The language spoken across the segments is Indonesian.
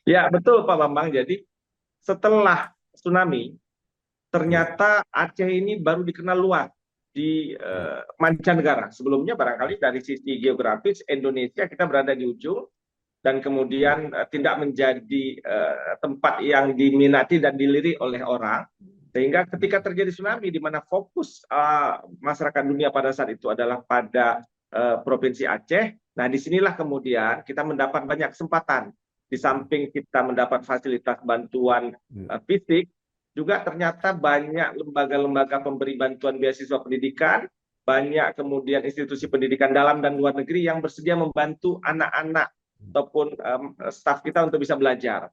Ya, betul Pak Bambang. Jadi setelah tsunami, Ya, ternyata Aceh ini baru dikenal luas di ya, mancanegara. Sebelumnya barangkali dari sisi geografis Indonesia kita berada di ujung dan ya, kemudian tidak menjadi tempat yang diminati dan dilirik oleh orang. Sehingga ketika terjadi tsunami di mana fokus masyarakat dunia pada saat itu adalah pada Provinsi Aceh, nah disinilah kemudian kita mendapat banyak kesempatan. Di samping kita mendapat fasilitas bantuan ya, fisik, juga ternyata banyak lembaga-lembaga pemberi bantuan beasiswa pendidikan, banyak kemudian institusi pendidikan dalam dan luar negeri yang bersedia membantu anak-anak ataupun staf kita untuk bisa belajar.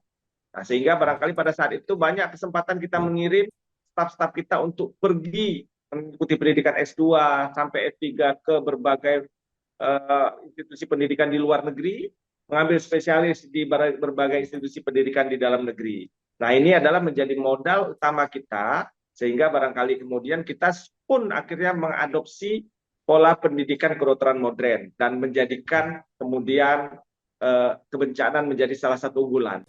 Nah, sehingga barangkali pada saat itu banyak kesempatan kita ya, mengirim staf-staf kita untuk pergi mengikuti pendidikan S2 sampai S3 ke berbagai institusi pendidikan di luar negeri, mengambil spesialis di berbagai institusi pendidikan di dalam negeri. Nah, ini adalah menjadi modal utama kita, sehingga barangkali kemudian kita pun akhirnya mengadopsi pola pendidikan kedokteran modern dan menjadikan kemudian kebencanaan menjadi salah satu unggulan.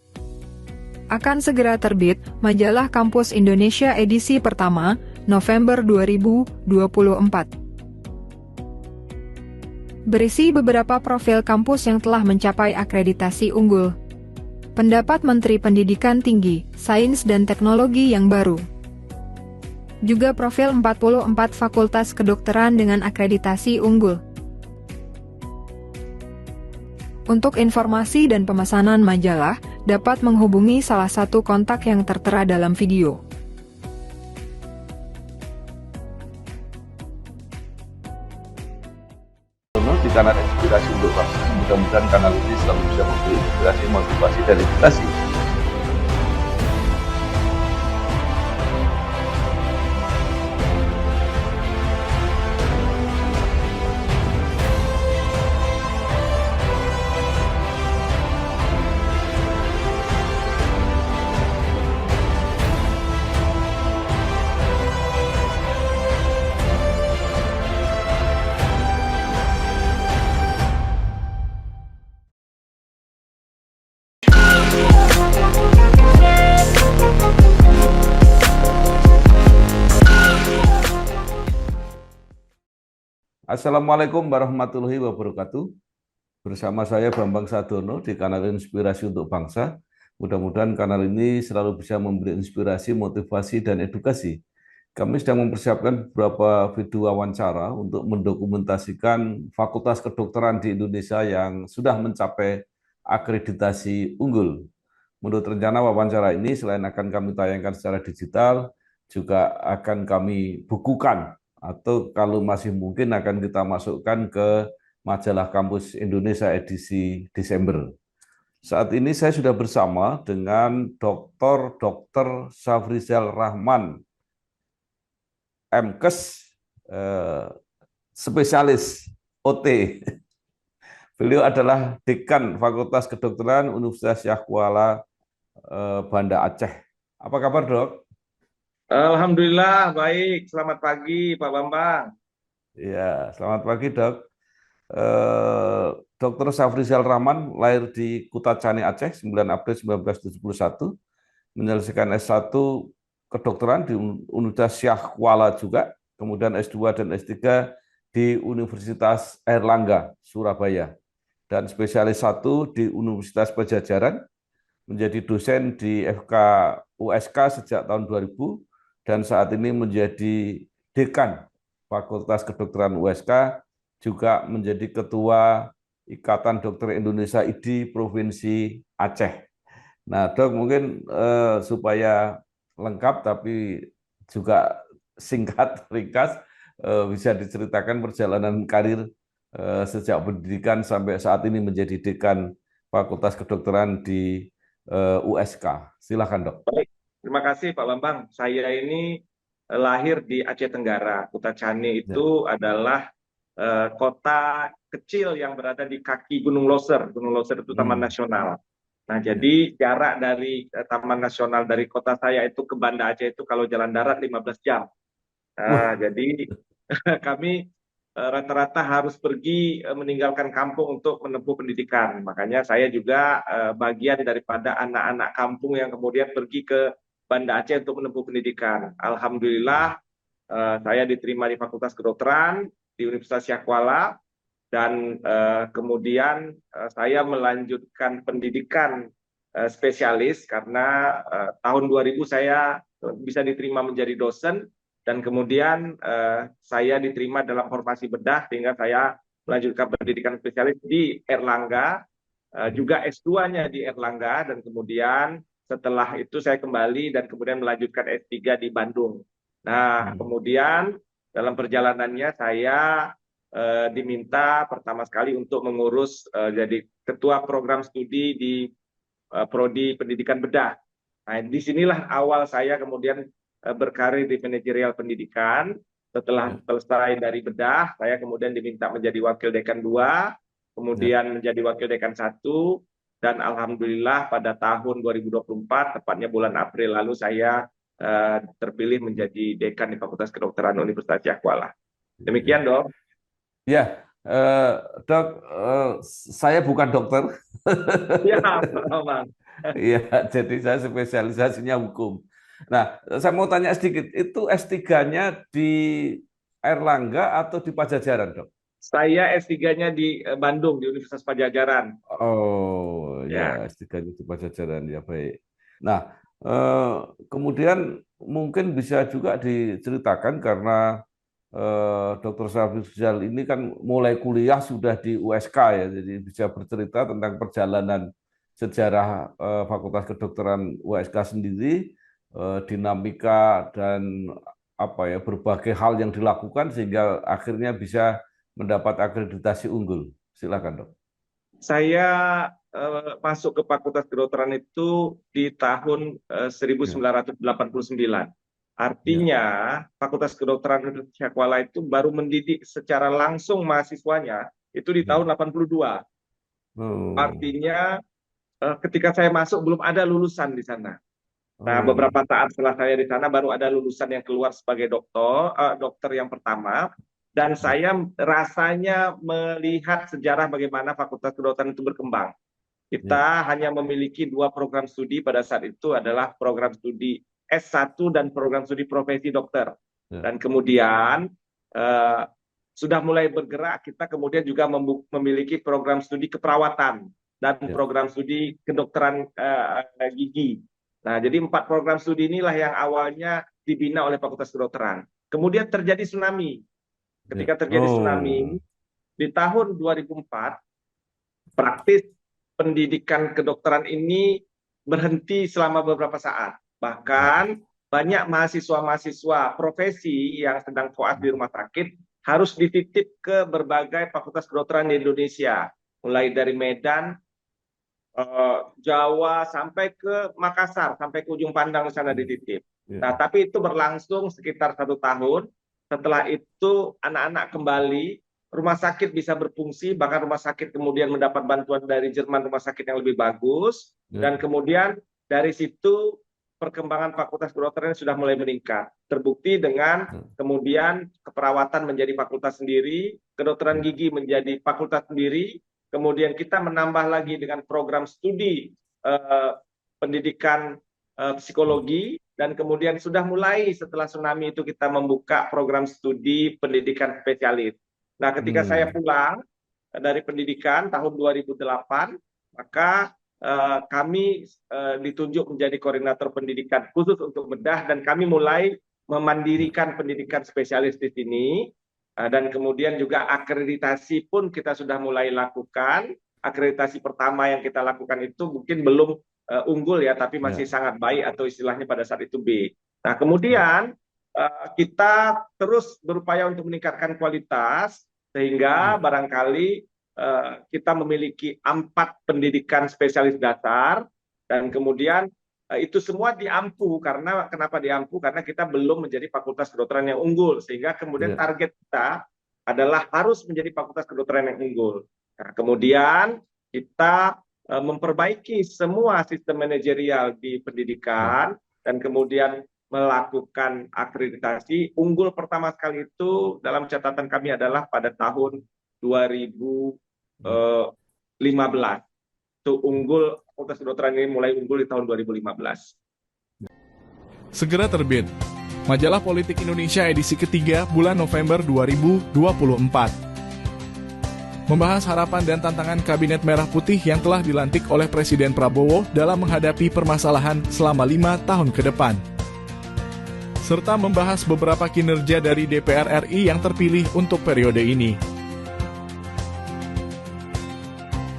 Akan segera terbit majalah Kampus Indonesia edisi pertama, November 2024. Berisi beberapa profil kampus yang telah mencapai akreditasi unggul. Pendapat Menteri Pendidikan Tinggi, Sains dan Teknologi yang baru. Juga profil 44 fakultas kedokteran dengan akreditasi unggul. Untuk informasi dan pemesanan majalah, dapat menghubungi salah satu kontak yang tertera dalam video. di kanal Inspirasi untuk Bangsa. Mudah-mudahan kanal ini selalu bisa memberi inspirasi, motivasi, dan edukasi. Assalamualaikum warahmatullahi wabarakatuh. Bersama saya Bambang Sadono di kanal Inspirasi untuk Bangsa. Mudah-mudahan kanal ini selalu bisa memberi inspirasi, motivasi, dan edukasi. Kami sedang mempersiapkan beberapa video wawancara untuk mendokumentasikan fakultas kedokteran di Indonesia yang sudah mencapai akreditasi unggul. Menurut rencana wawancara ini, selain akan kami tayangkan secara digital, juga akan kami bukukan atau kalau masih mungkin akan kita masukkan ke majalah Kampus Indonesia edisi Desember. Saat ini saya sudah bersama dengan Dr. Safrizal Rahman, MKes, eh, spesialis OT. Beliau adalah Dekan Fakultas Kedokteran Universitas Syah Kuala Banda Aceh. Apa kabar, Dok? Alhamdulillah baik. Selamat pagi Pak Bambang. Ya, selamat pagi, Dok. Eh, Dr. Safrizal Rahman lahir di Kutacani, Aceh, 9 April 1971, menyelesaikan S1 kedokteran di Universitas Syah Kuala juga, kemudian S2 dan S3 di Universitas Airlangga, Surabaya, dan spesialis 1 di Universitas Pajajaran, menjadi dosen di FK USK sejak tahun 2000, dan saat ini menjadi dekan Fakultas Kedokteran USK, juga menjadi ketua Ikatan Dokter Indonesia IDI Provinsi Aceh. Nah, Dok, mungkin supaya lengkap tapi juga singkat, ringkas, bisa diceritakan perjalanan karir sejak pendidikan sampai saat ini menjadi dekan Fakultas Kedokteran di USK. Silakan, Dok. Baik. Terima kasih Pak Bambang. Saya ini lahir di Aceh Tenggara. Kutacani Ya. itu adalah kota kecil yang berada di kaki Gunung Loser. Gunung Loser itu Taman Hmm. Nasional. Nah, Ya. jadi jarak dari Taman Nasional dari kota saya itu ke Banda Aceh itu kalau jalan darat 15 jam. Wah. Jadi kami rata-rata harus pergi meninggalkan kampung untuk menempuh pendidikan. Makanya saya juga bagian daripada anak-anak kampung yang kemudian pergi ke Banda Aceh untuk menempuh pendidikan. Alhamdulillah saya diterima di Fakultas Kedokteran di Universitas Syah Kuala dan kemudian saya melanjutkan pendidikan spesialis karena tahun 2000 saya bisa diterima menjadi dosen dan kemudian saya diterima dalam formasi bedah sehingga saya melanjutkan pendidikan spesialis di Erlangga, juga S2-nya di Erlangga dan kemudian setelah itu saya kembali dan kemudian melanjutkan S3 di Bandung. Nah, kemudian dalam perjalanannya saya diminta pertama sekali untuk mengurus jadi ketua program studi di Prodi Pendidikan Bedah. Nah, disinilah awal saya kemudian berkarir di manajerial pendidikan. Setelah selesai dari bedah, saya kemudian diminta menjadi wakil dekan 2, kemudian menjadi wakil dekan 1, dan alhamdulillah pada tahun 2024, tepatnya bulan April lalu, saya terpilih menjadi dekan di Fakultas Kedokteran Universitas Syah Kuala. Demikian, Dok. Ya, Dok, saya bukan dokter. Ya, Bang. Iya, jadi saya spesialisasinya hukum. Nah, saya mau tanya sedikit, itu S3-nya di Erlangga atau di Pajajaran, Dok? Saya S3-nya di Bandung, di Universitas Pajajaran. Oh, Ya. ya, S3-nya di Pajajaran, ya baik. Nah, kemudian mungkin bisa juga diceritakan karena Dr. Syafrizal ini kan mulai kuliah sudah di USK ya, jadi bisa bercerita tentang perjalanan sejarah Fakultas Kedokteran USK sendiri, dinamika dan apa ya berbagai hal yang dilakukan sehingga akhirnya bisa mendapat akreditasi unggul. Silakan, Dok. Saya masuk ke Fakultas Kedokteran itu di tahun Ya, 1989. ya. Artinya, Fakultas Kedokteran Universitas Syah Kuala itu baru mendidik secara langsung mahasiswanya itu di Ya. tahun 82. Oh, Artinya, ketika saya masuk belum ada lulusan di sana. Nah, oh, beberapa saat setelah saya di sana baru ada lulusan yang keluar sebagai dokter yang pertama. Dan ya, saya rasanya melihat sejarah bagaimana Fakultas Kedokteran itu berkembang. ya, Kita hanya memiliki 2 program studi pada saat itu adalah program studi S1 dan program studi profesi dokter. ya, Dan kemudian eh, sudah mulai bergerak, kita kemudian juga memiliki program studi keperawatan dan ya, program studi kedokteran gigi. Nah, jadi 4 program studi inilah yang awalnya dibina oleh Fakultas Kedokteran. Kemudian terjadi tsunami. ya. Ketika terjadi tsunami, Oh, di tahun 2004, praktis pendidikan kedokteran ini berhenti selama beberapa saat. ya, Bahkan banyak mahasiswa-mahasiswa profesi yang sedang koas di rumah sakit harus dititip ke berbagai fakultas kedokteran di Indonesia. Mulai dari Medan, Jawa, sampai ke Makassar, sampai ke ujung pandang di sana dititip. Nah, ya, tapi itu berlangsung sekitar 1 tahun. Setelah itu anak-anak kembali, rumah sakit bisa berfungsi, bahkan rumah sakit kemudian mendapat bantuan dari Jerman, rumah sakit yang lebih bagus, ya, dan kemudian dari situ perkembangan fakultas kedokteran sudah mulai meningkat. Terbukti dengan ya, kemudian keperawatan menjadi fakultas sendiri, kedokteran ya, gigi menjadi fakultas sendiri, kemudian kita menambah lagi dengan program studi pendidikan psikologi, dan kemudian sudah mulai setelah tsunami itu kita membuka program studi pendidikan spesialis. Nah, ketika saya hmm, pulang dari pendidikan tahun 2008, maka kami ditunjuk menjadi koordinator pendidikan khusus untuk bedah dan kami mulai ya, memandirikan pendidikan spesialis di sini. Dan kemudian juga akreditasi pun kita sudah mulai lakukan. Akreditasi pertama yang kita lakukan itu mungkin belum unggul ya, tapi masih ya, sangat baik atau istilahnya pada saat itu B. Nah, ya, kemudian kita terus berupaya untuk meningkatkan kualitas sehingga ya, barangkali kita memiliki 4 pendidikan spesialis dasar dan kemudian itu semua diampu. Karena kenapa diampu? Karena kita belum menjadi fakultas kedokteran yang unggul, sehingga kemudian ya, target kita adalah harus menjadi fakultas kedokteran yang unggul. Nah, kemudian kita memperbaiki semua sistem manajerial di ya, pendidikan dan kemudian melakukan akreditasi. Unggul pertama sekali itu dalam catatan kami adalah pada tahun 2015. Itu unggul, Fakultas Kedokteran ini mulai unggul di tahun 2015. Segera terbit. Majalah Politik Indonesia edisi ketiga bulan November 2024. Membahas harapan dan tantangan Kabinet Merah Putih yang telah dilantik oleh Presiden Prabowo dalam menghadapi permasalahan selama 5 tahun ke depan. Serta membahas beberapa kinerja dari DPR RI yang terpilih untuk periode ini.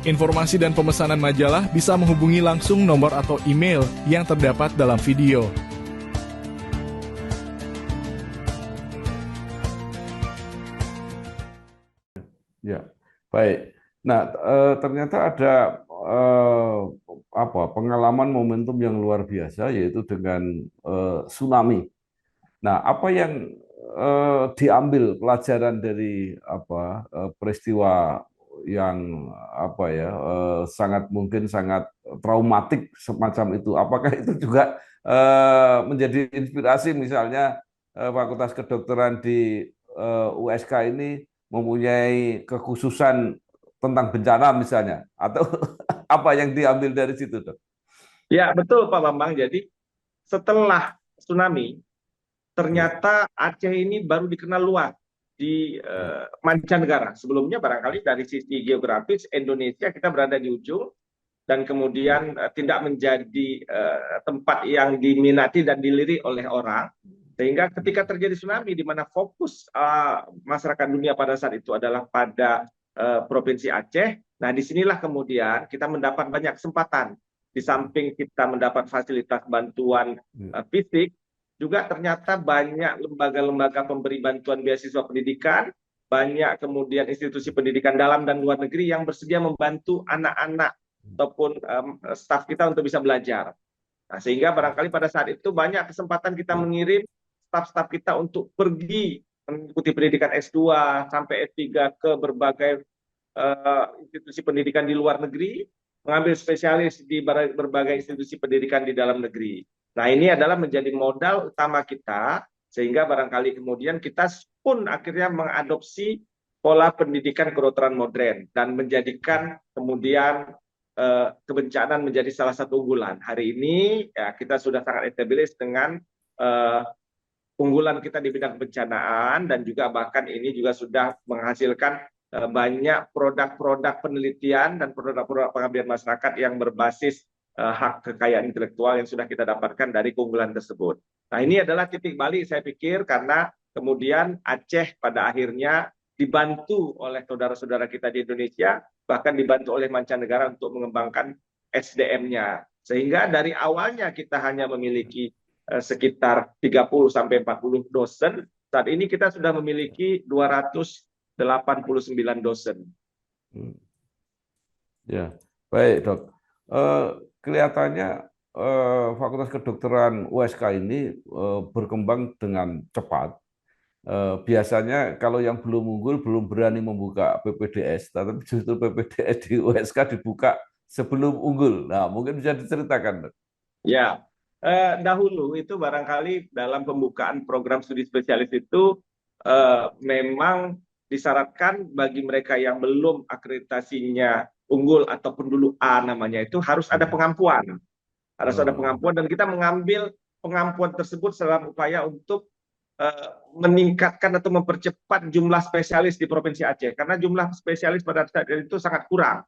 Informasi dan pemesanan majalah bisa menghubungi langsung nomor atau email yang terdapat dalam video. Ya, baik. Nah, ternyata ada pengalaman momentum yang luar biasa, yaitu dengan tsunami. Nah, apa yang diambil pelajaran dari peristiwa yang sangat traumatik semacam itu? Apakah itu juga menjadi inspirasi, misalnya Fakultas Kedokteran di USK ini mempunyai kekhususan tentang bencana misalnya, atau apa yang diambil dari situ, Dok? Ya, betul Pak Bambang. Jadi setelah tsunami, ternyata Aceh ini baru dikenal luas di mancanegara. Sebelumnya barangkali dari sisi geografis Indonesia kita berada di ujung, dan kemudian tidak menjadi tempat yang diminati dan dilirik oleh orang. Sehingga ketika terjadi tsunami di mana fokus masyarakat dunia pada saat itu adalah pada Provinsi Aceh, nah disinilah kemudian kita mendapat banyak kesempatan. Di samping kita mendapat fasilitas bantuan fisik, juga ternyata banyak lembaga-lembaga pemberi bantuan beasiswa pendidikan, banyak kemudian institusi pendidikan dalam dan luar negeri yang bersedia membantu anak-anak ataupun staf kita untuk bisa belajar. Nah, sehingga barangkali pada saat itu banyak kesempatan kita mengirim staf-staf kita untuk pergi mengikuti pendidikan S2 sampai S3 ke berbagai institusi pendidikan di luar negeri, mengambil spesialis di berbagai institusi pendidikan di dalam negeri. Nah, ini adalah menjadi modal utama kita, sehingga barangkali kemudian kita pun akhirnya mengadopsi pola pendidikan kedokteran modern dan menjadikan kemudian kebencanaan menjadi salah satu unggulan. Hari ini ya, kita sudah sangat established dengan unggulan kita di bidang kebencanaan, dan juga bahkan ini juga sudah menghasilkan banyak produk-produk penelitian dan produk-produk pengabdian masyarakat yang berbasis hak kekayaan intelektual yang sudah kita dapatkan dari keunggulan tersebut. Nah, ini adalah titik balik saya pikir, karena kemudian Aceh pada akhirnya dibantu oleh saudara-saudara kita di Indonesia, bahkan dibantu oleh mancanegara untuk mengembangkan SDM-nya. Sehingga dari awalnya kita hanya memiliki sekitar 30-40 dosen, saat ini kita sudah memiliki 289 dosen. Ya, baik, Dok. Kelihatannya Fakultas Kedokteran USK ini berkembang dengan cepat. Biasanya kalau yang belum unggul belum berani membuka PPDS, tapi justru PPDS di USK dibuka sebelum unggul. Nah, mungkin bisa diceritakan, Dok. Ya, dahulu itu barangkali dalam pembukaan program studi spesialis itu memang disyaratkan bagi mereka yang belum akreditasinya unggul ataupun dulu A namanya, itu harus ada pengampuan. Harus ada pengampuan, dan kita mengambil pengampuan tersebut dalam upaya untuk meningkatkan atau mempercepat jumlah spesialis di Provinsi Aceh, karena jumlah spesialis pada saat itu sangat kurang.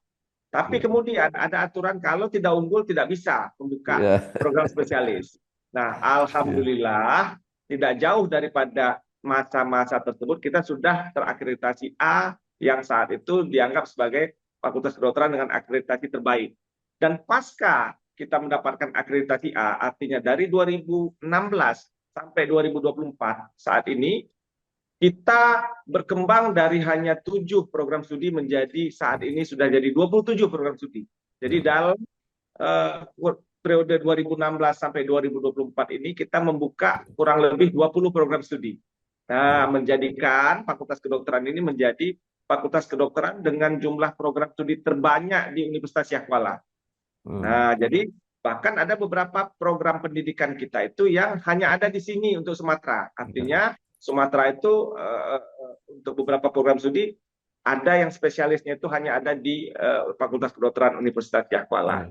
Tapi kemudian ada aturan kalau tidak unggul tidak bisa membuka program spesialis. Nah, alhamdulillah tidak jauh daripada masa-masa tersebut kita sudah terakreditasi A, yang saat itu dianggap sebagai Fakultas Kedokteran dengan akreditasi terbaik. Dan pasca kita mendapatkan akreditasi A, artinya dari 2016 sampai 2024 saat ini, kita berkembang dari hanya 7 program studi menjadi saat ini sudah jadi 27 program studi. Jadi dalam periode 2016 sampai 2024 ini kita membuka kurang lebih 20 program studi. Nah, menjadikan Fakultas Kedokteran ini menjadi Fakultas Kedokteran dengan jumlah program studi terbanyak di Universitas Yahkuala. Nah, jadi Bahkan ada beberapa program pendidikan kita itu yang hanya ada di sini untuk Sumatera. Artinya Sumatera itu untuk beberapa program studi ada yang spesialisnya itu hanya ada di Fakultas Kedokteran Universitas Syahkuala.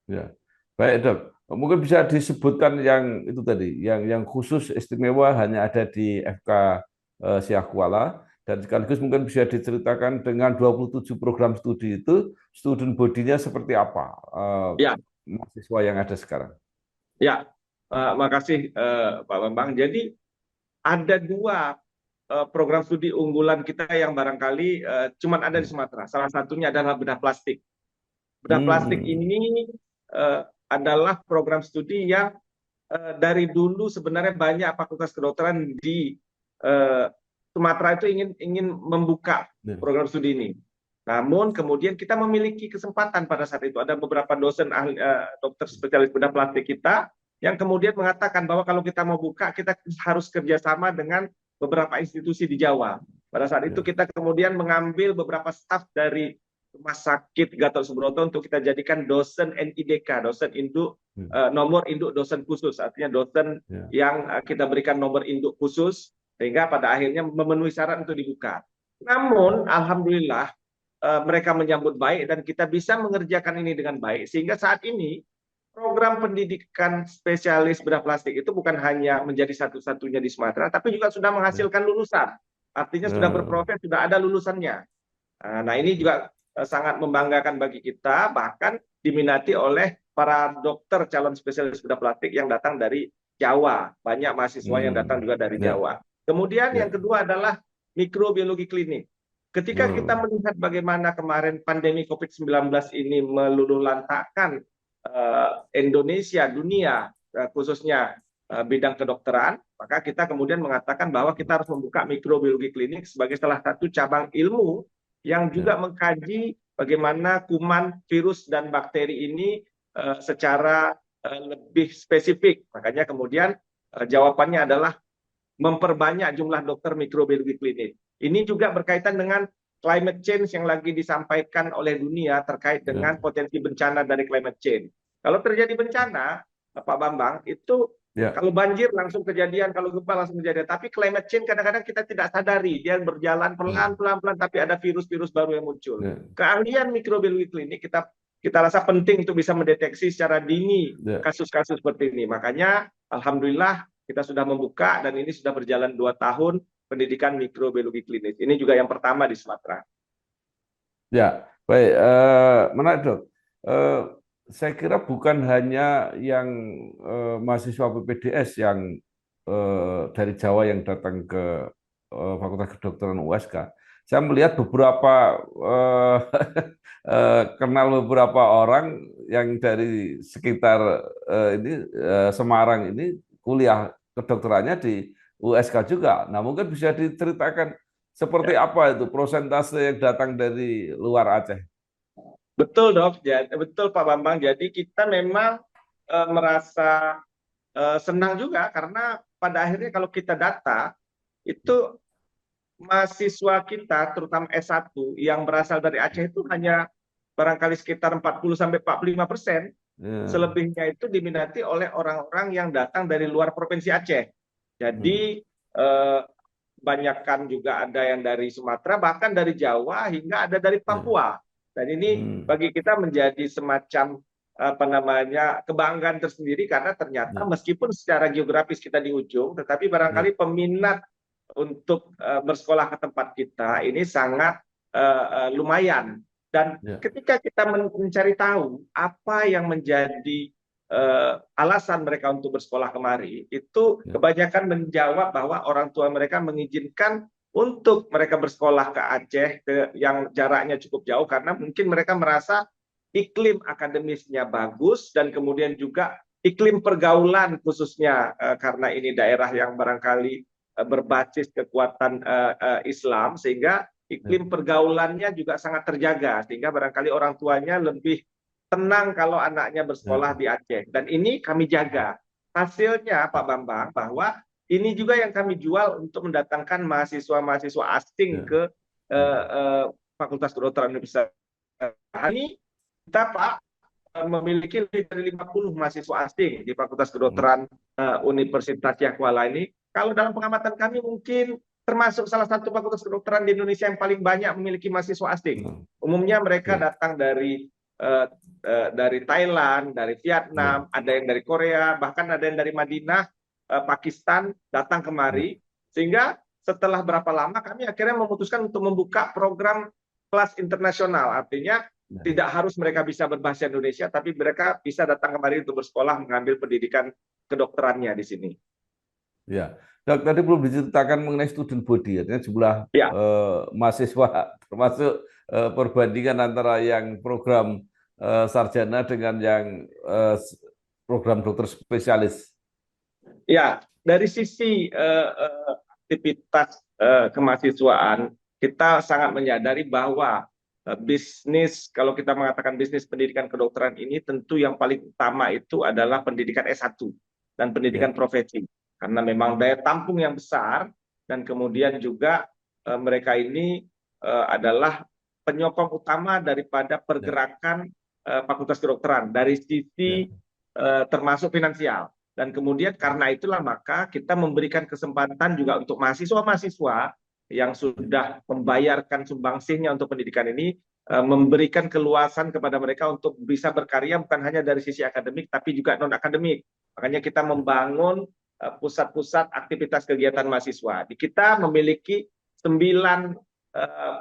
Ya, baik Dok. Mungkin bisa disebutkan yang itu tadi, yang khusus istimewa hanya ada di FK Syahkuala, dan sekaligus mungkin bisa diceritakan dengan 27 program studi itu, student body-nya seperti apa Ya, mahasiswa yang ada sekarang. ya. Makasih Pak Bambang. Jadi ada dua program studi unggulan kita yang barangkali cuma ada di Sumatera. Salah satunya adalah bedah plastik. Bedah plastik ini adalah program studi yang dari dulu sebenarnya banyak fakultas kedokteran di Sumatera itu ingin membuka program studi ini. Namun kemudian kita memiliki kesempatan pada saat itu. Ada beberapa dosen ahli, dokter spesialis bedah plastik kita yang kemudian mengatakan bahwa kalau kita mau buka, kita harus kerjasama dengan beberapa institusi di Jawa. Pada saat itu kita kemudian mengambil beberapa staf dari Rumah Sakit Gatot Subroto untuk kita jadikan dosen NIDK, dosen induk nomor induk dosen khusus, artinya dosen yang kita berikan nomor induk khusus, sehingga pada akhirnya memenuhi syarat untuk dibuka. Namun alhamdulillah mereka menyambut baik dan kita bisa mengerjakan ini dengan baik, sehingga saat ini program pendidikan spesialis bedah plastik itu bukan hanya menjadi satu-satunya di Sumatera, tapi juga sudah menghasilkan lulusan. Artinya sudah berproses, sudah ada lulusannya. Nah ini juga sangat membanggakan bagi kita, bahkan diminati oleh para dokter calon spesialis bedah plastik yang datang dari Jawa. Banyak mahasiswa yang datang juga dari Jawa. Kemudian yang kedua adalah mikrobiologi klinik. Ketika kita melihat bagaimana kemarin pandemi COVID-19 ini meluluhlantakkan Indonesia, dunia, khususnya bidang kedokteran, maka kita kemudian mengatakan bahwa kita harus membuka mikrobiologi klinik sebagai salah satu cabang ilmu yang juga mengkaji bagaimana kuman, virus, dan bakteri ini secara lebih spesifik. Makanya kemudian jawabannya adalah memperbanyak jumlah dokter mikrobiologi klinik. Ini juga berkaitan dengan climate change yang lagi disampaikan oleh dunia terkait dengan potensi bencana dari climate change. Kalau terjadi bencana, Pak Bambang, itu kalau banjir langsung kejadian, kalau gempa langsung kejadian. Tapi climate change kadang-kadang kita tidak sadari, dia berjalan pelan-pelan, tapi ada virus-virus baru yang muncul. Keahlian mikrobiologi klinik kita rasa penting untuk bisa mendeteksi secara dini kasus-kasus seperti ini. Makanya, alhamdulillah kita sudah membuka dan ini sudah berjalan 2 tahun pendidikan mikrobiologi klinis. Ini juga yang pertama di Sumatera. Ya, baik. Menarik, Dok. Saya kira bukan hanya yang mahasiswa PPDS yang dari Jawa yang datang ke Fakultas Kedokteran USK. Saya melihat beberapa kenal beberapa orang yang dari sekitar Semarang ini kuliah kedokterannya di USK juga. Nah, mungkin bisa diceritakan seperti apa itu prosentase yang datang dari luar Aceh. Betul, Dok. Ya, betul, Pak Bambang. Jadi kita memang merasa senang juga karena pada akhirnya kalau kita data itu mahasiswa kita terutama S1 yang berasal dari Aceh itu hanya barangkali sekitar 40-45%. Selebihnya itu diminati oleh orang-orang yang datang dari luar provinsi Aceh. Jadi banyakkan juga ada yang dari Sumatera, bahkan dari Jawa hingga ada dari Papua. Dan ini bagi kita menjadi semacam kebanggaan tersendiri karena ternyata meskipun secara geografis kita di ujung, tetapi barangkali peminat untuk bersekolah ke tempat kita ini sangat lumayan. Dan ketika kita mencari tahu apa yang menjadi alasan mereka untuk bersekolah kemari, itu kebanyakan menjawab bahwa orang tua mereka mengizinkan untuk mereka bersekolah ke Aceh yang jaraknya cukup jauh karena mungkin mereka merasa iklim akademisnya bagus dan kemudian juga iklim pergaulan khususnya karena ini daerah yang barangkali berbasis kekuatan Islam sehingga iklim pergaulannya juga sangat terjaga sehingga barangkali orang tuanya lebih tenang kalau anaknya bersekolah di Aceh. Dan ini kami jaga. Hasilnya Pak Bambang bahwa ini juga yang kami jual untuk mendatangkan mahasiswa-mahasiswa asing ke Fakultas Kedokteran Universitas. Ini kita Pak memiliki lebih dari 50 mahasiswa asing di Fakultas Kedokteran Universitas Yahkuala ini. Kalau dalam pengamatan kami mungkin termasuk salah satu fakultas kedokteran di Indonesia yang paling banyak memiliki mahasiswa asing. Umumnya mereka datang dari Thailand, dari Vietnam, ada yang dari Korea, bahkan ada yang dari Madinah, Pakistan datang kemari. Sehingga setelah berapa lama kami akhirnya memutuskan untuk membuka program kelas internasional. Artinya tidak harus mereka bisa berbahasa Indonesia, tapi mereka bisa datang kemari untuk bersekolah mengambil pendidikan kedokterannya di sini. Ya, Dok, tadi belum diceritakan mengenai student body, artinya jumlah mahasiswa, termasuk perbandingan antara yang program sarjana dengan yang program dokter spesialis. Ya, dari sisi aktivitas kemahasiswaan, kita sangat menyadari bahwa bisnis, kalau kita mengatakan bisnis pendidikan kedokteran ini, tentu yang paling utama itu adalah pendidikan S1 dan pendidikan profesi. Karena memang daya tampung yang besar, dan kemudian juga mereka ini adalah penyokong utama daripada pergerakan fakultas kedokteran dari sisi termasuk finansial. Dan kemudian karena itulah maka kita memberikan kesempatan juga untuk mahasiswa-mahasiswa yang sudah membayarkan sumbangsihnya untuk pendidikan ini, memberikan keluasan kepada mereka untuk bisa berkarya bukan hanya dari sisi akademik tapi juga non-akademik. Makanya kita membangun pusat-pusat aktivitas kegiatan mahasiswa. Di kita memiliki 9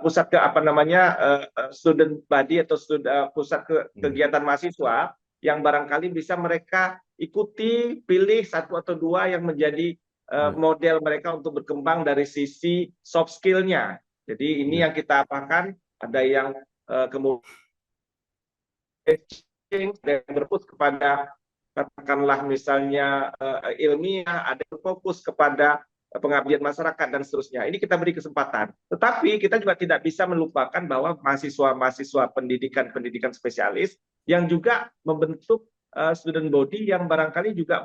pusat student body atau pusat kegiatan mahasiswa yang barangkali bisa mereka ikuti, pilih 1 atau 2 yang menjadi model mereka untuk berkembang dari sisi soft skill-nya. Jadi ini yang kita apakan, ada yang kemudian berfokus kepada katakanlah misalnya ilmiah, ada yang fokus kepada pengabdian masyarakat dan seterusnya. Ini kita beri kesempatan. Tetapi kita juga tidak bisa melupakan bahwa mahasiswa-mahasiswa pendidikan spesialis yang juga membentuk student body yang barangkali juga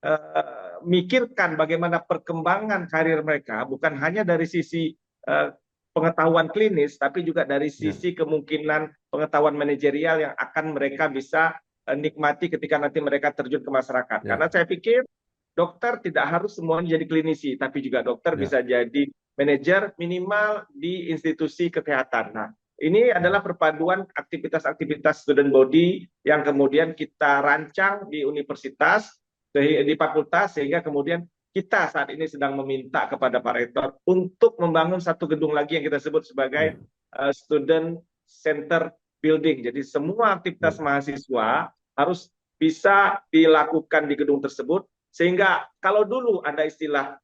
memikirkan bagaimana perkembangan karir mereka, bukan hanya dari sisi pengetahuan klinis, tapi juga dari sisi kemungkinan pengetahuan manajerial yang akan mereka bisa nikmati ketika nanti mereka terjun ke masyarakat. Karena saya pikir dokter tidak harus semuanya jadi klinisi, tapi juga dokter bisa jadi manajer minimal di institusi kesehatan. Nah, ini adalah perpaduan aktivitas-aktivitas student body yang kemudian kita rancang di universitas, di fakultas, sehingga kemudian kita saat ini sedang meminta kepada Pak Rektor untuk membangun satu gedung lagi yang kita sebut sebagai student center building. Jadi semua aktivitas mahasiswa harus bisa dilakukan di gedung tersebut, sehingga kalau dulu ada istilah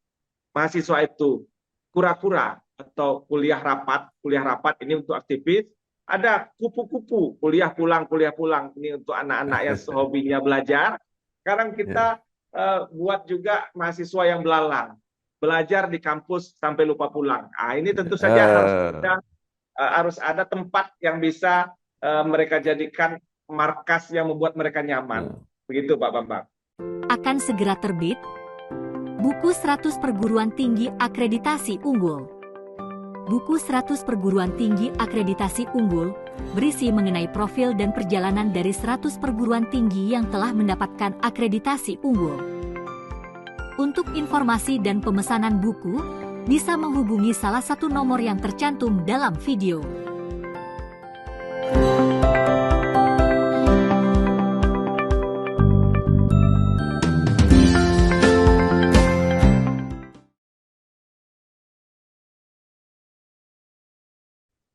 mahasiswa itu kura-kura atau kuliah rapat ini untuk aktivis, ada kupu-kupu kuliah pulang ini untuk anak-anak yang hobinya belajar. Sekarang kita buat juga mahasiswa yang belalang, belajar di kampus sampai lupa pulang. Ini tentu saja harus ada tempat yang bisa mereka jadikan markas yang membuat mereka nyaman. Begitu Pak Bambang. Akan segera terbit buku 100 perguruan tinggi akreditasi unggul. Buku 100 perguruan tinggi akreditasi unggul berisi mengenai profil dan perjalanan dari 100 perguruan tinggi yang telah mendapatkan akreditasi unggul. Untuk informasi dan pemesanan buku, bisa menghubungi salah satu nomor yang tercantum dalam video.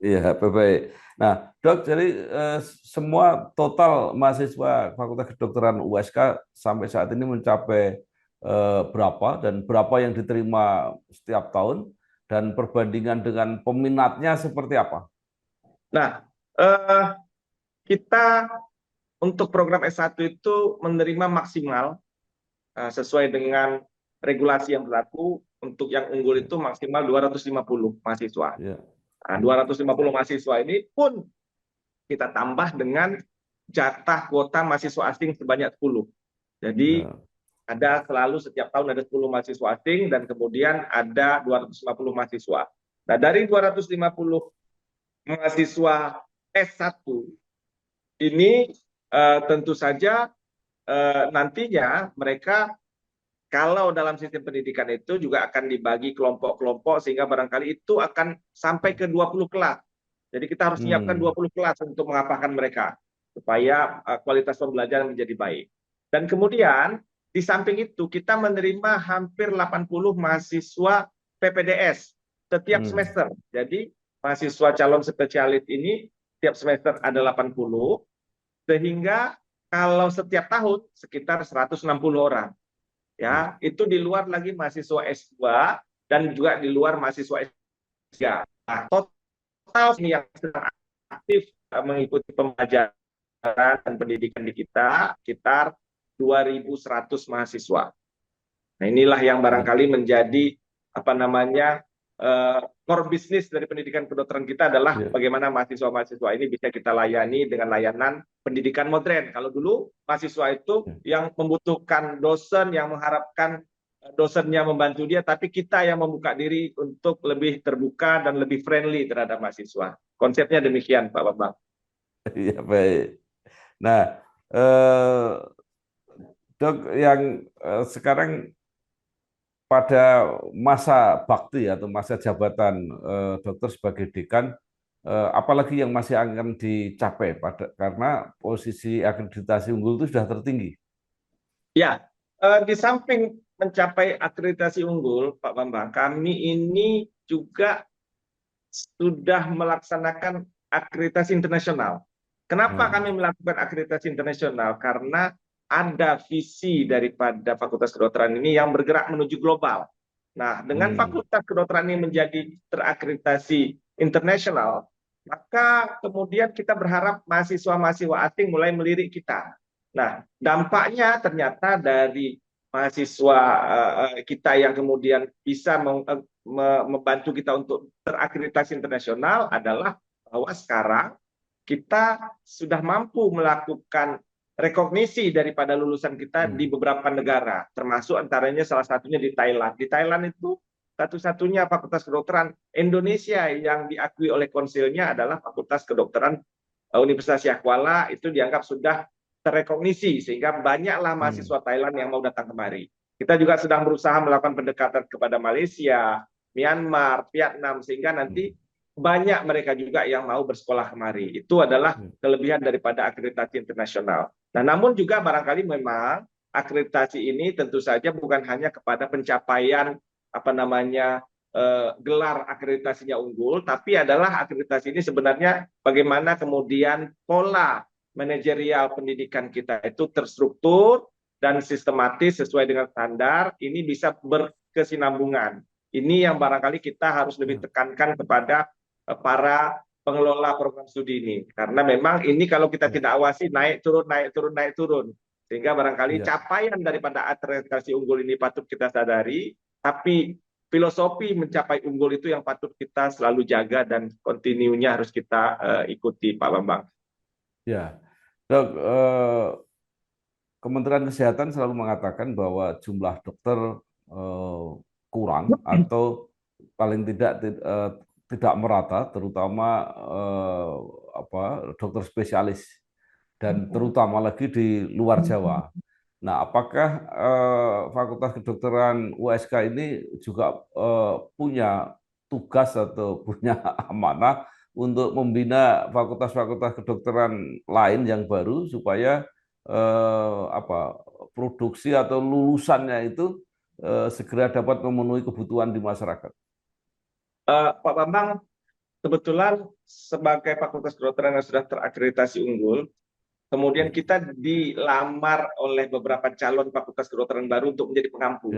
Iya, baik. Nah, Dok, jadi semua total mahasiswa Fakultas Kedokteran USK sampai saat ini mencapai berapa dan berapa yang diterima setiap tahun, dan perbandingan dengan peminatnya seperti apa? Nah, kita untuk program S1 itu menerima maksimal sesuai dengan regulasi yang berlaku. Untuk yang unggul itu maksimal 250 mahasiswa. Nah, 250 mahasiswa ini pun kita tambah dengan jatah kuota mahasiswa asing sebanyak 10. Jadi ada selalu setiap tahun ada 10 mahasiswa asing dan kemudian ada 250 mahasiswa. Nah, dari 250 mahasiswa S1 ini tentu saja nantinya mereka kalau dalam sistem pendidikan itu juga akan dibagi kelompok-kelompok sehingga barangkali itu akan sampai ke 20 kelas. Jadi kita harus menyiapkan 20 kelas untuk mengapakan mereka supaya kualitas pembelajaran menjadi baik. Dan kemudian di samping itu kita menerima hampir 80 mahasiswa PPDS setiap semester. Jadi mahasiswa calon spesialis ini setiap semester ada 80, sehingga kalau setiap tahun sekitar 160 orang. Ya, itu di luar lagi mahasiswa S2 dan juga di luar mahasiswa S3. Nah, total ini yang sedang aktif mengikuti pembelajaran dan pendidikan di kita sekitar 2.100 mahasiswa. Nah, inilah yang barangkali menjadi core bisnis dari pendidikan kedokteran kita adalah bagaimana mahasiswa-mahasiswa ini bisa kita layani dengan layanan pendidikan modern. Kalau dulu mahasiswa itu yang membutuhkan dosen, yang mengharapkan dosennya membantu dia, tapi kita yang membuka diri untuk lebih terbuka dan lebih friendly terhadap mahasiswa. Konsepnya demikian, Pak Bambang. Iya, baik. Nah, Dok, yang sekarang pada masa bakti atau masa jabatan dokter sebagai dekan, apalagi yang masih akan dicapai karena posisi akreditasi unggul itu sudah tertinggi. Ya, di samping mencapai akreditasi unggul, Pak Bambang, kami ini juga sudah melaksanakan akreditasi internasional. Kenapa kami melakukan akreditasi internasional? Karena ada visi daripada Fakultas Kedokteran ini yang bergerak menuju global. Nah, dengan Fakultas Kedokteran ini menjadi terakreditasi internasional, maka kemudian kita berharap mahasiswa-mahasiswa asing mulai melirik kita. Nah, dampaknya ternyata dari mahasiswa kita yang kemudian bisa membantu kita untuk terakreditasi internasional adalah bahwa sekarang kita sudah mampu melakukan rekognisi daripada lulusan kita di beberapa negara, termasuk antaranya salah satunya di Thailand. Di Thailand itu satu-satunya Fakultas Kedokteran Indonesia yang diakui oleh konsilnya adalah Fakultas Kedokteran Universitas Syah Kuala, itu dianggap sudah terrekognisi, sehingga banyaklah mahasiswa Thailand yang mau datang kemari. Kita juga sedang berusaha melakukan pendekatan kepada Malaysia, Myanmar, Vietnam, sehingga nanti banyak mereka juga yang mau bersekolah kemari. Itu adalah kelebihan daripada akreditasi internasional. Nah, namun juga barangkali memang akreditasi ini tentu saja bukan hanya kepada pencapaian gelar akreditasinya unggul, tapi adalah akreditasi ini sebenarnya bagaimana kemudian pola manajerial pendidikan kita itu terstruktur dan sistematis sesuai dengan standar, ini bisa berkesinambungan. Ini yang barangkali kita harus lebih tekankan kepada para pengelola program studi ini, karena memang ini kalau kita tidak awasi naik turun, sehingga barangkali capaian daripada akreditasi unggul ini patut kita sadari, tapi filosofi mencapai unggul itu yang patut kita selalu jaga dan kontinunya harus kita ikuti, Pak Bambang. Ya, Dok, Kementerian Kesehatan selalu mengatakan bahwa jumlah dokter kurang atau paling tidak merata, terutama dokter spesialis dan terutama lagi di luar Jawa. Nah, apakah Fakultas Kedokteran USK ini juga punya tugas atau punya amanah untuk membina fakultas-fakultas kedokteran lain yang baru supaya produksi atau lulusannya itu segera dapat memenuhi kebutuhan di masyarakat? Pak Bambang, kebetulan sebagai Fakultas Kedokteran yang sudah terakreditasi unggul, kemudian kita dilamar oleh beberapa calon Fakultas Kedokteran baru untuk menjadi pengampu.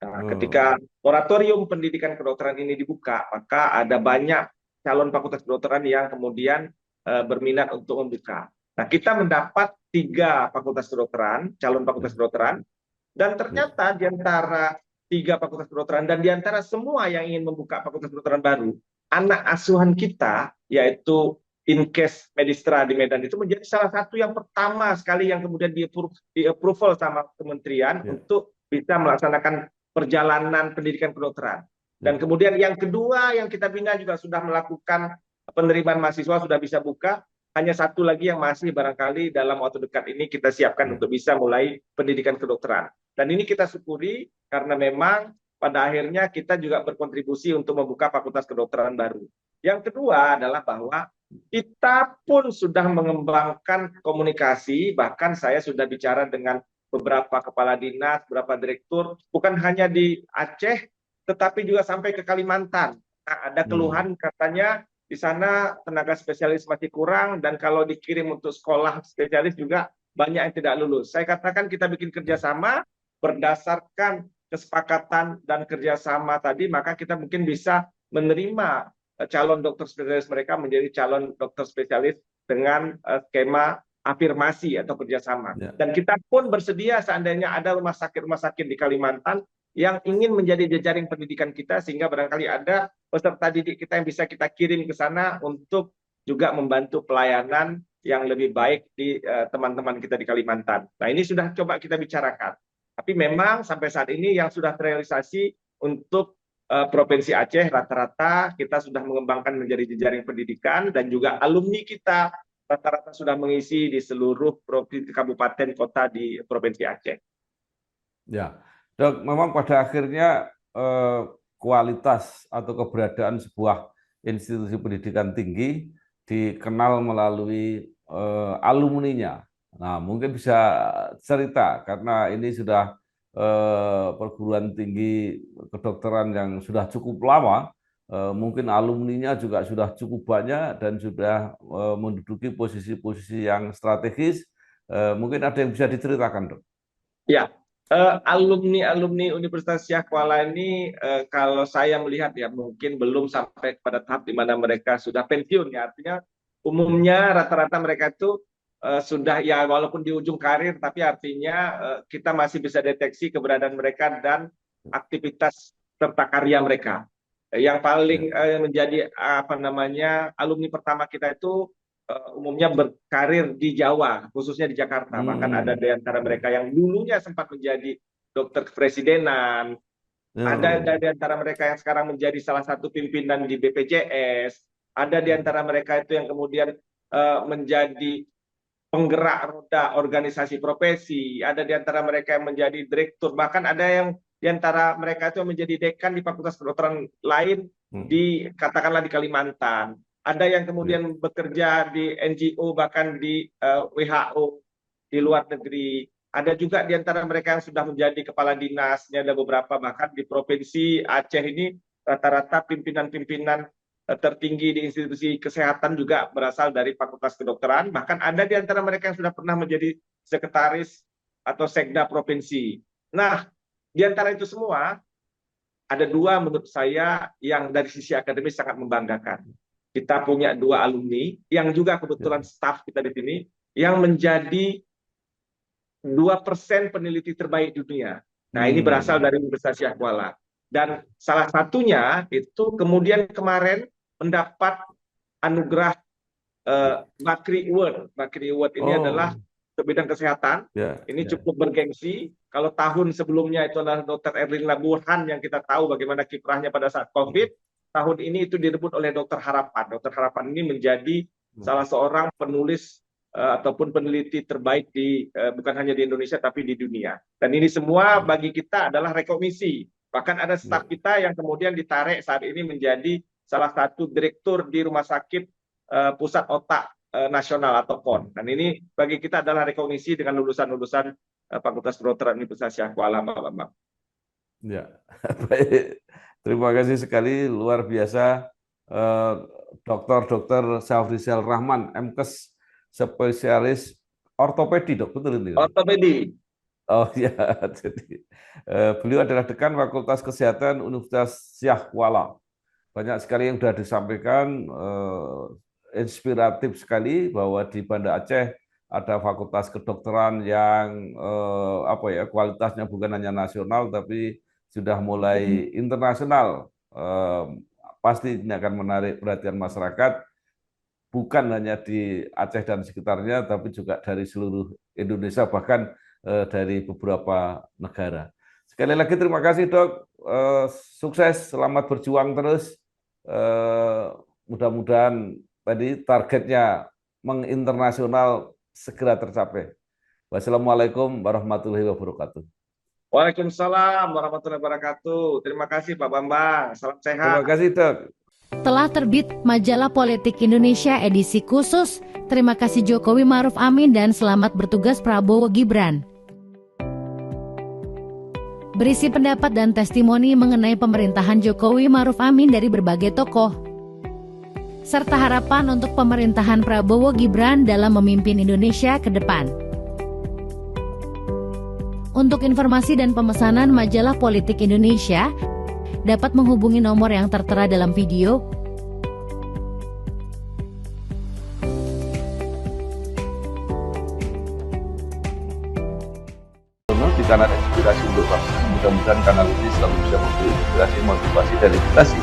Nah, ketika moratorium pendidikan kedokteran ini dibuka, maka ada banyak calon Fakultas Kedokteran yang kemudian berminat untuk membuka. Nah, kita mendapat 3 Fakultas Kedokteran, calon Fakultas Kedokteran, dan ternyata di antara 3 Fakultas Kedokteran dan di antara semua yang ingin membuka Fakultas Kedokteran baru, anak asuhan kita, yaitu Inkes Medistra di Medan, itu menjadi salah satu yang pertama sekali yang kemudian di-approval sama kementerian untuk bisa melaksanakan perjalanan pendidikan kedokteran. Dan kemudian yang kedua yang kita bina juga sudah melakukan penerimaan mahasiswa, sudah bisa buka. hanya satu lagi yang masih barangkali dalam waktu dekat ini kita siapkan untuk bisa mulai pendidikan kedokteran. Dan ini kita syukuri karena memang pada akhirnya kita juga berkontribusi untuk membuka fakultas kedokteran baru. Yang kedua adalah bahwa kita pun sudah mengembangkan komunikasi, bahkan saya sudah bicara dengan beberapa kepala dinas, beberapa direktur, bukan hanya di Aceh, tetapi juga sampai ke Kalimantan. Nah, ada keluhan katanya di sana tenaga spesialis masih kurang, dan kalau dikirim untuk sekolah spesialis juga banyak yang tidak lulus. Saya katakan kita bikin kerjasama berdasarkan kesepakatan dan kerjasama tadi, maka kita mungkin bisa menerima calon dokter spesialis mereka menjadi calon dokter spesialis dengan skema afirmasi atau kerjasama. Dan kita pun bersedia seandainya ada rumah sakit di Kalimantan yang ingin menjadi jejaring pendidikan kita, sehingga barangkali ada peserta didik kita yang bisa kita kirim ke sana untuk juga membantu pelayanan yang lebih baik di teman-teman kita di Kalimantan. Nah, ini sudah coba kita bicarakan. Tapi memang sampai saat ini yang sudah terrealisasi untuk Provinsi Aceh rata-rata kita sudah mengembangkan menjadi jejaring pendidikan, dan juga alumni kita rata-rata sudah mengisi di seluruh provinsi kabupaten kota di Provinsi Aceh. Ya, Dok, memang pada akhirnya kualitas atau keberadaan sebuah institusi pendidikan tinggi dikenal melalui alumninya. Nah, mungkin bisa cerita karena ini sudah perguruan tinggi kedokteran yang sudah cukup lama, mungkin alumninya juga sudah cukup banyak dan sudah menduduki posisi-posisi yang strategis. Mungkin ada yang bisa diceritakan, Dok? Ya, alumni Universitas Syah Kuala ini kalau saya melihat ya mungkin belum sampai pada tahap di mana mereka sudah pensiun ya. Artinya umumnya rata-rata mereka itu sudah ya walaupun di ujung karir, tapi artinya kita masih bisa deteksi keberadaan mereka dan aktivitas serta karya mereka. Yang paling menjadi alumni pertama kita itu umumnya berkarir di Jawa, khususnya di Jakarta. Bahkan ada di antara mereka yang dulunya sempat menjadi dokter kepresidenan, ada di antara mereka yang sekarang menjadi salah satu pimpinan di BPJS, ada di antara mereka itu yang kemudian menjadi penggerak roda organisasi profesi, ada di antara mereka yang menjadi direktur, bahkan ada yang di antara mereka itu menjadi dekan di fakultas kedokteran lain di katakanlah di Kalimantan. Ada yang kemudian bekerja di NGO bahkan di WHO di luar negeri. Ada juga di antara mereka yang sudah menjadi kepala dinasnya, ada beberapa bahkan di Provinsi Aceh ini rata-rata pimpinan-pimpinan tertinggi di institusi kesehatan juga berasal dari Fakultas Kedokteran. Bahkan ada di antara mereka yang sudah pernah menjadi sekretaris atau sekda provinsi. Nah, di antara itu semua, ada dua menurut saya yang dari sisi akademis sangat membanggakan. Kita punya dua alumni yang juga kebetulan staf kita di sini, yang menjadi 2% peneliti terbaik dunia. Nah, ini berasal dari Universitas Syah Kuala. Dan salah satunya itu kemudian kemarin mendapat anugerah Bakri Award. Bakri Award ini adalah bidang kesehatan. Ini cukup bergengsi. Kalau tahun sebelumnya itu adalah Dr. Erlina Burhan yang kita tahu bagaimana kiprahnya pada saat COVID. Tahun ini itu direbut oleh Dr. Harapan. Dr. Harapan ini menjadi salah seorang penulis ataupun peneliti terbaik di bukan hanya di Indonesia tapi di dunia. Dan ini semua bagi kita adalah rekognisi. Bahkan ada staf kita yang kemudian ditarik saat ini menjadi salah satu direktur di Rumah Sakit Pusat Otak Nasional atau PON. Dan ini bagi kita adalah rekognisi dengan lulusan-lulusan Fakultas Kedokteran Universitas Syah Kuala, Pak Bambang. Ya, baik. Terima kasih sekali, luar biasa. Dr. Syafrizal Rahman, MKes, spesialis ortopedi, Dok, betul ini? Ortopedi. Oh ya, jadi beliau adalah dekan Fakultas Kesehatan Universitas Syah Kuala. Banyak sekali yang sudah disampaikan, inspiratif sekali bahwa di Banda Aceh ada fakultas kedokteran yang kualitasnya bukan hanya nasional tapi sudah mulai internasional. Pasti ini akan menarik perhatian masyarakat, bukan hanya di Aceh dan sekitarnya, tapi juga dari seluruh Indonesia, bahkan dari beberapa negara. Sekali lagi terima kasih, Dok. Sukses, selamat berjuang terus. Mudah-mudahan tadi targetnya menginternasional segera tercapai. Wassalamualaikum warahmatullahi wabarakatuh. Waalaikumsalam warahmatullahi wabarakatuh. Terima kasih Pak Bambang. Salam Terima sehat. kasih, Dok. Telah terbit Majalah Politik Indonesia edisi khusus. Terima kasih Jokowi Ma'ruf Amin dan selamat bertugas Prabowo Gibran. Berisi pendapat dan testimoni mengenai pemerintahan Jokowi Ma'ruf Amin dari berbagai tokoh, serta harapan untuk pemerintahan Prabowo Gibran dalam memimpin Indonesia ke depan. Untuk informasi dan pemesanan Majalah Politik Indonesia, dapat menghubungi nomor yang tertera dalam video. Di kanal Inspirasi untuk Bangsa, mudah-mudahan kanal ini selalu bisa memberi inspirasi, motivasi, dan edukasi